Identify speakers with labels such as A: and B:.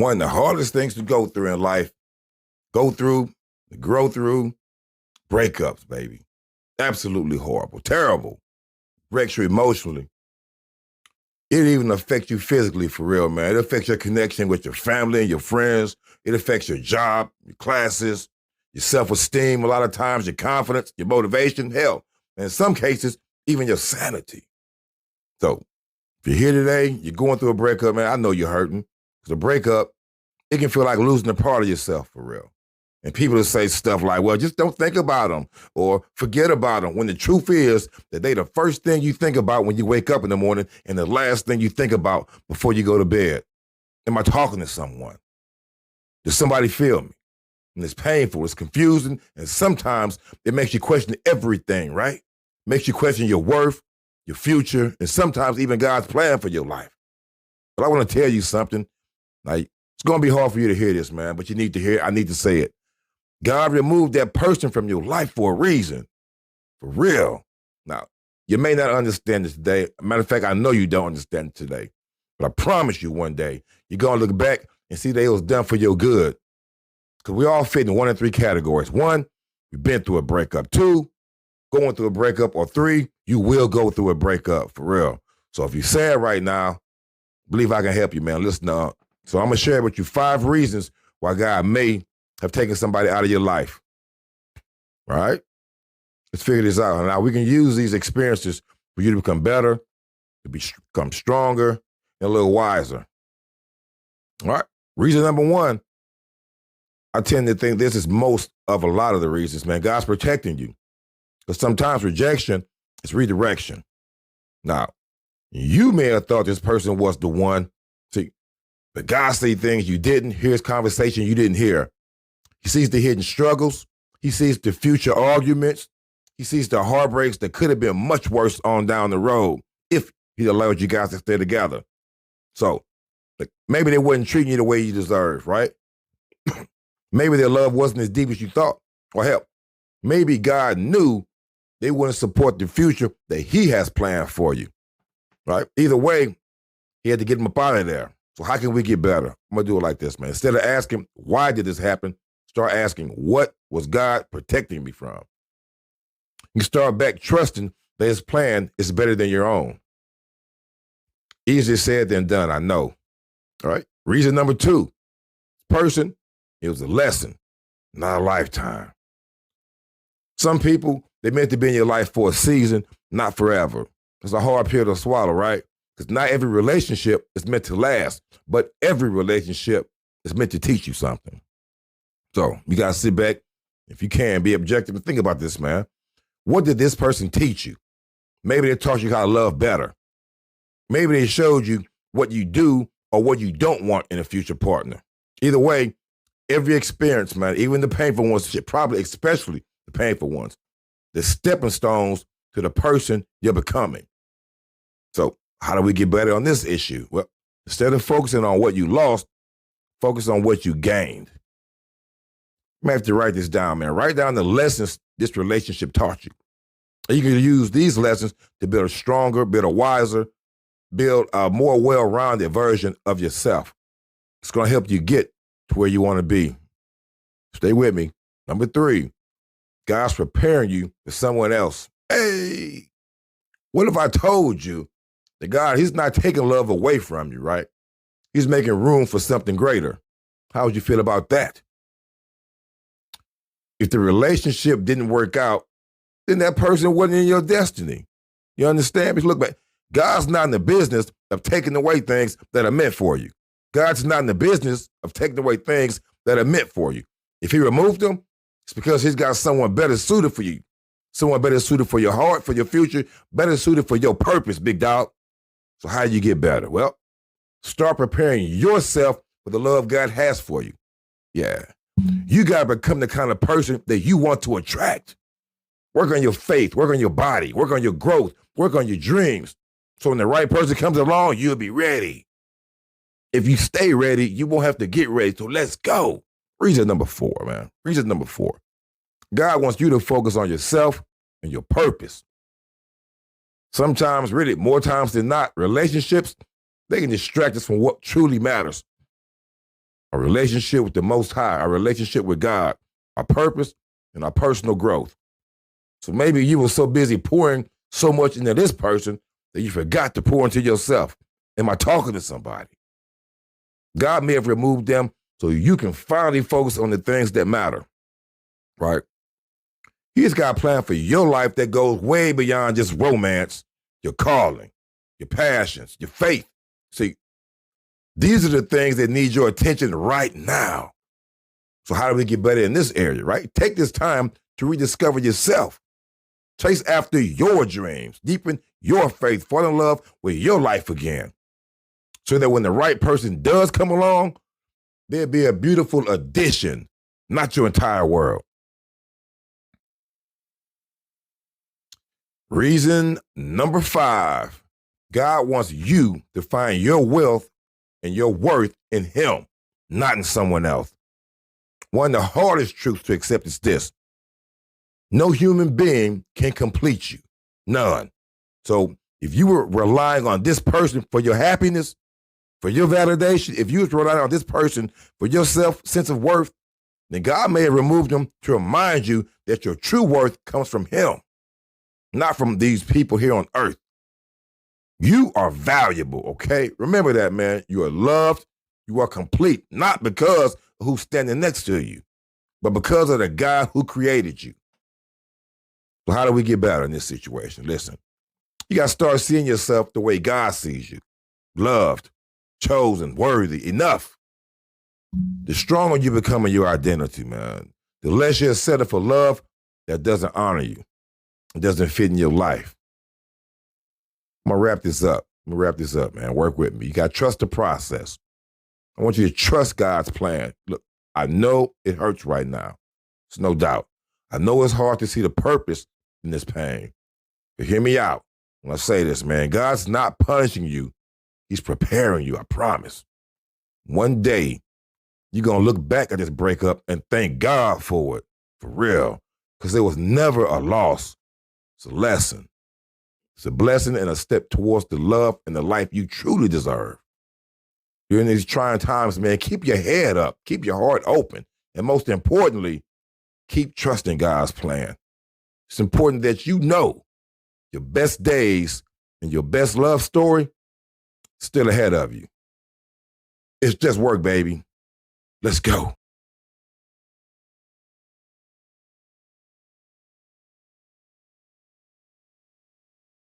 A: one of the hardest things to go through in life, go through, grow through, breakups, baby. Absolutely horrible, terrible. Breaks you emotionally. It even affects you physically for real, man. It affects your connection with your family and your friends. It affects your job, your classes, your self-esteem, a lot of times your confidence, your motivation, hell, and in some cases, even your sanity. So if you're here today, you're going through a breakup, man, I know you're hurting. Because a breakup, it can feel like losing a part of yourself for real. And people will say stuff like, well, just don't think about them or forget about them. When the truth is that they the first thing you think about when you wake up in the morning and the last thing you think about before you go to bed. Am I talking to someone? Does somebody feel me? And it's painful, it's confusing, and sometimes it makes you question everything, right? Makes you question your worth, your future, and sometimes even God's plan for your life. But I want to tell you something. Like, it's going to be hard for you to hear this, man, but you need to hear it. I need to say it. God removed that person from your life for a reason. For real. Now, you may not understand this today. Matter of fact, I know you don't understand it today. But I promise you one day, you're going to look back and see that it was done for your good. Because we all fit in one of three categories. One, you've been through a breakup. Two, going through a breakup. Or three, you will go through a breakup, for real. So if you're sad right now, believe I can help you, man. Listen up. So I'm going to share with you 5 reasons why God may have taken somebody out of your life. All right? Let's figure this out. Now, we can use these experiences for you to become better, to become stronger, and a little wiser. All right? Reason number 1, I tend to think this is most of a lot of the reasons, man. God's protecting you. Because sometimes rejection is redirection. Now, you may have thought this person was the one. See, but God sees things you didn't. Hears conversation you didn't hear. He sees the hidden struggles. He sees the future arguments. He sees the heartbreaks that could have been much worse on down the road if he allowed you guys to stay together. So maybe they wasn't treating you the way you deserve, right? Maybe their love wasn't as deep as you thought. Or hell, maybe God knew they wouldn't support the future that he has planned for you, right? Either way, he had to get them up out of there. So how can we get better? I'm going to do it like this, man. Instead of asking, why did this happen? Start asking, what was God protecting me from? You start back trusting that his plan is better than your own. Easier said than done, I know. All right. Reason number 2, person, it was a lesson, not a lifetime. Some people, they meant to be in your life for a season, not forever. It's a hard pill to swallow, right? Because not every relationship is meant to last, but every relationship is meant to teach you something. So you got to sit back, if you can, be objective and think about this, man. What did this person teach you? Maybe they taught you how to love better. Maybe they showed you what you do or what you don't want in a future partner. Either way, every experience, man, even the painful ones, probably especially the painful ones, the stepping stones to the person you're becoming. So how do we get better on this issue? Well, instead of focusing on what you lost, focus on what you gained. You may have to write this down, man. Write down the lessons this relationship taught you. And you can use these lessons to build a stronger, build a wiser, build a more well-rounded version of yourself. It's going to help you get to where you want to be. Stay with me. Number 3, God's preparing you for someone else. Hey, what if I told you that God, he's not taking love away from you, right? He's making room for something greater. How would you feel about that? If the relationship didn't work out, then that person wasn't in your destiny. You understand? Because look back, God's not in the business of taking away things that are meant for you. God's not in the business of taking away things that are meant for you. If he removed them, it's because he's got someone better suited for you. Someone better suited for your heart, for your future, better suited for your purpose, big dog. So how do you get better? Well, start preparing yourself for the love God has for you. Yeah. You got to become the kind of person that you want to attract. Work on your faith, work on your body, work on your growth, work on your dreams. So when the right person comes along, you'll be ready. If you stay ready, you won't have to get ready. So let's go. Reason number 4, man. Reason number 4. God wants you to focus on yourself and your purpose. Sometimes, really, more times than not, relationships, they can distract us from what truly matters. our relationship with the Most High, our relationship with God, our purpose, and our personal growth. So maybe you were so busy pouring so much into this person that you forgot to pour into yourself. Am I talking to somebody? God may have removed them so you can finally focus on the things that matter, right? He's got a plan for your life that goes way beyond just romance, your calling, your passions, your faith. See, these are the things that need your attention right now. So how do we get better in this area, right? Take this time to rediscover yourself. Chase after your dreams, deepen your faith, fall in love with your life again. So that when the right person does come along, there'll be a beautiful addition, not your entire world. Reason number 5, God wants you to find your wealth and your worth in Him, not in someone else. One of the hardest truths to accept is this: no human being can complete you, none. So if you were relying on this person for your happiness, for your validation, if you were relying on this person for your sense of worth, then God may have removed them to remind you that your true worth comes from Him, not from these people here on earth. You are valuable, okay? Remember that, man. You are loved. You are complete, not because of who's standing next to you, but because of the God who created you. So how do we get better in this situation? Listen, you got to start seeing yourself the way God sees you. Loved, chosen, worthy, enough. The stronger you become in your identity, man, the less you're settled for love that doesn't honor you. It doesn't fit in your life. I'm going to wrap this up. Man. Work with me. You got to trust the process. I want you to trust God's plan. Look, I know it hurts right now. It's no doubt. I know it's hard to see the purpose in this pain. But hear me out when I say this, man. God's not punishing you. He's preparing you, I promise. One day, you're going to look back at this breakup and thank God for it, for real, because it was never a loss. It's a lesson. It's a blessing and a step towards the love and the life you truly deserve. During these trying times, man, keep your head up, keep your heart open, and most importantly, keep trusting God's plan. It's important that you know your best days and your best love story still ahead of you. It's just work, baby. Let's go.